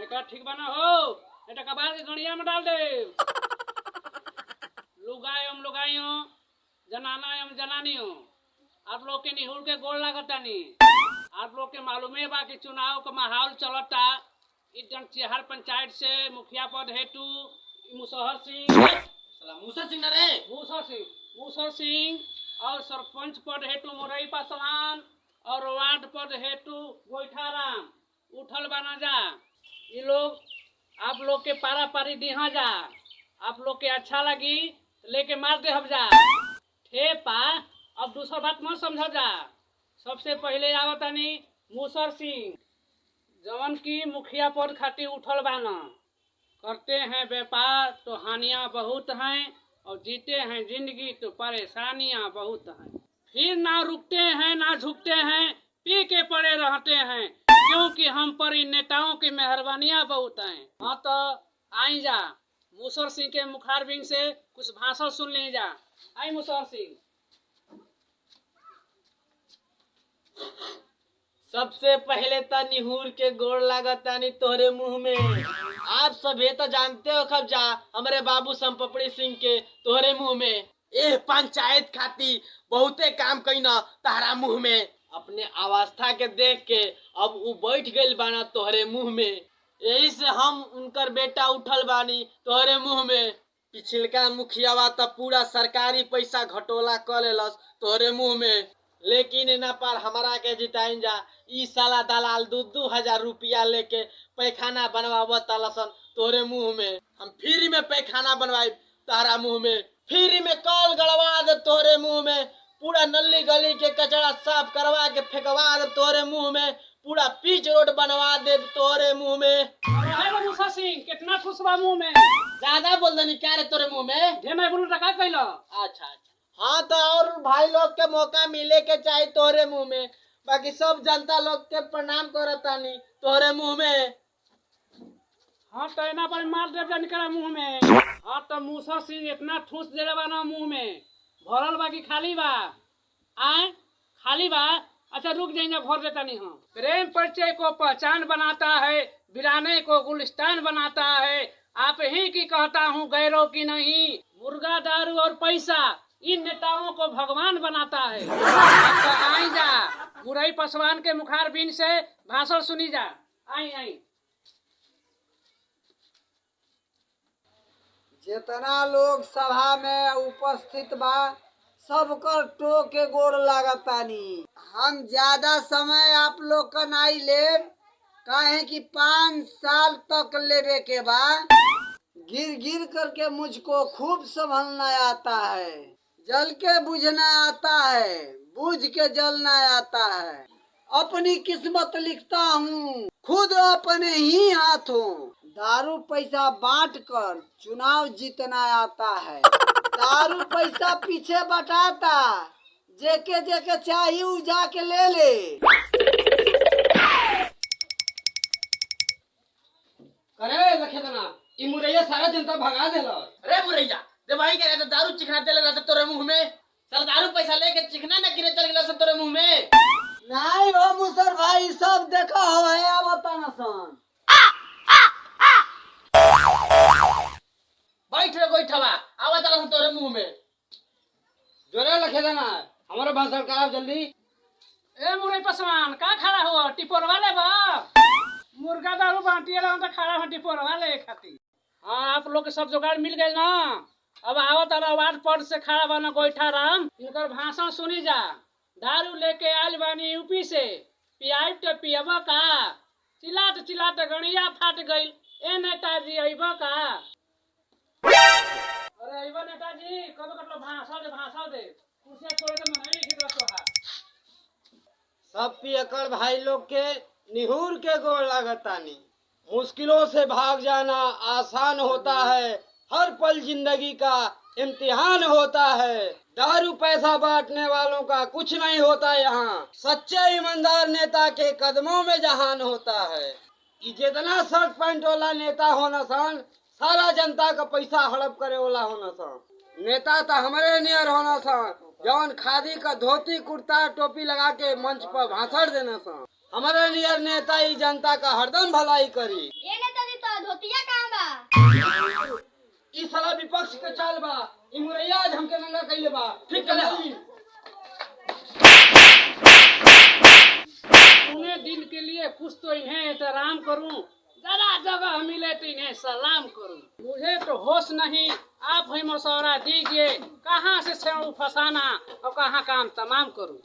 नेका ठीक बना हो, नेटा कबार के गणिया में डाल दे। लुगाइयो जनाना एवं जनानियों, आप लोग के निहुर के गोड़ लागतानी। आप लोग के मालूम है बा कि चुनाव का माहौल चलता। इधर चिहार पंचायत से मुखिया पद हेतु मुसहर सिंह और सरपंच पद हेतु मोरई पासवान और वार्ड पद हेतु गोईठाराम उठल बना जा। ये लोग आप लोग के पारा पारी दिहा जा। आप लोग के अच्छा लगी तो लेके मार दे हम जा। ठेपा अब दूसरा बात मत समझ जा। सबसे पहले आवतानी मुसहर सिंह, जवन की मुखिया पद खातिर उठल बाना। करते हैं व्यापार तो हानियां बहुत हैं और जीते हैं जिंदगी तो परेशानियां बहुत हैं। फिर ना रुकते हैं ना झुकते हैं, पी के पड़े रहते हैं, क्योंकि हम पर इन नेताओं की मेहरबानियां बहुत हैं। हाँ तो आई जा, मुसहर सिंह के मुखारबिन से कुछ भाषण सुन ले जा। आई मुसहर सिंह। सबसे पहले तो निहुर के गोड़ लागतानी तोहरे मुंह में। आप सभी तो जानते हो खब जा हमारे बाबू संपपड़ी सिंह के तोहरे मुंह में। ए पंचायत खाती बहुते काम कईना तारा मुंह में। अपने अवस्था के देख के अब उ बैठ गइल बाना तोहरे मुंह में। यही से हम उनकर बेटा उठल बानी तोहरे मुंह में। पिछलका मुखियावा तो पूरा सरकारी पैसा घटोला कर लेलस तोहरे मुंह में, लेकिन एना पर हमारा के जिताइन जा। ई साला दलाल 2-2 हजार रुपया लेके पैखाना बनवावत तलसन तोरे मुंह में। हम फ्री में पैखाना बनवाई तारा मुंह में, फ्री में कल गड़वा दे तोरे मुंह में, पूरा नली गली के कचरा साफ करवा के फेंकवा दे तोरे मुंह में, पूरा पिच रोड बनवा दे तोरे मुंह में। मुसहर सिंह कितना ठुसवा मुंह में। ज्यादा बोल देनी क्या रे तोरे मुंह में। ढेर बोलो टका कैला। अच्छा अच्छा, हाँ तो और भाई लोग के मौका मिले के चाहिए तोरे मुंह में। बाकी सब जनता लोग के प्रणाम करतानी तोरे मुंह में। हाँ तो इना पर मार दे जा निकला मुंह में। हाँ तो मुसहर सिंह इतना ठूस दे बा ना मुंह में, भरल बा कि खाली बा। आए खाली बा, अच्छा रुक जाइए भर देता नहीं। हाँ, प्रेम परिचय को पहचान बनाता है, वीराने को गुलिस्तान बनाता है। आप ही की कहता हूँ गैरों की नहीं। मुर्गा दारू और पैसा इन नेताओं को भगवान बनाता है। तो आई जा, मुरई पासवान के मुखारबिन से भाषण सुनी जा। आई आई। जितना लोग सभा में उपस्थित बा सबकर टो के गोड़ लागतानी। हम ज्यादा समय आप लोग का नहीं ले, काहे कि 5 साल तक लेवे के बा। गिर गिर करके मुझको खूब संभलना आता है, जल के बुझना आता है, बुझ के जलना आता है। अपनी किस्मत लिखता हूँ खुद अपने ही हाथों, दारू पैसा बांट कर चुनाव जीतना आता है। दारू पैसा पीछे बटाता, जेके जेके चाहिए उ जाके ले ले। अरे लखेदना, ई मुरैया सारा जनता भगा देला। अरे मुरैया, जब भाई कह रहे थे दारू चिकना देले रहते तोरे मुंह में, साला दारू पैसा लेके चिकना न गिरे चल गेला सब तोरे मुंह में। नहीं हो मुसर भाई, सब देखा हो है आवता न सन। बैठ रे गोइठवा, आवा चला हम तोरे मुंह में। जोरे लखेदना, हमारा भाषण कराओ जल्दी। ए मुरई पासवान का खड़ा हुआ टिपोर वाले बा। मुर्गा दारू बांटिए रहा तो खड़ा हो टिपोर वाले खातिर। हाँ, आप लोग के सब जुगाड़ मिल गए ना। अब आवत वार्ड पद से खड़ा बना गोईठाराम, इनकर भाषण सुनी जा। दारू लेके आयल बानी यूपी से, पियाब तो पियबा का। चिल्लात गणिया फाट गई। ए नेताजी अइबा का। अरे अइबा नेताजी, कब कटलो भाषण दे कुर्सिया छोड़ के मनई लिखी दो सोहा। सब पियकड़ भाई लोग के निहुर के गोड़ लागतानी। मुश्किलों से भाग जाना आसान होता है, हर पल जिंदगी का इम्तिहान होता है। दारू पैसा बांटने वालों का कुछ नहीं होता यहाँ, सच्चे ईमानदार नेता के कदमों में जहान होता है। कि जितना शर्ट पैंट वाला नेता होना सन, सारा जनता का पैसा हड़प करे वाला होना सन। नेता तो हमारे नियर होना सन, जौन खादी का धोती कुर्ता टोपी लगा के मंच पर भाषण देना सन। हमारे नियर नेता ही जनता का हरदम भलाई करी। ये नेता इस साला विपक्ष के चाल बा, इ मुरैया आज हमके नंगा कइले बा। ठीक है उन्हें दिन के लिए कुछ तो इन्हें एहतराम करूं, जरा जगह मिले तो इन्हें सलाम करूं। मुझे तो होश नहीं, आप ही मशवरा दीजिए, कहाँ से छेड़ू फसाना और कहाँ काम तमाम करूं।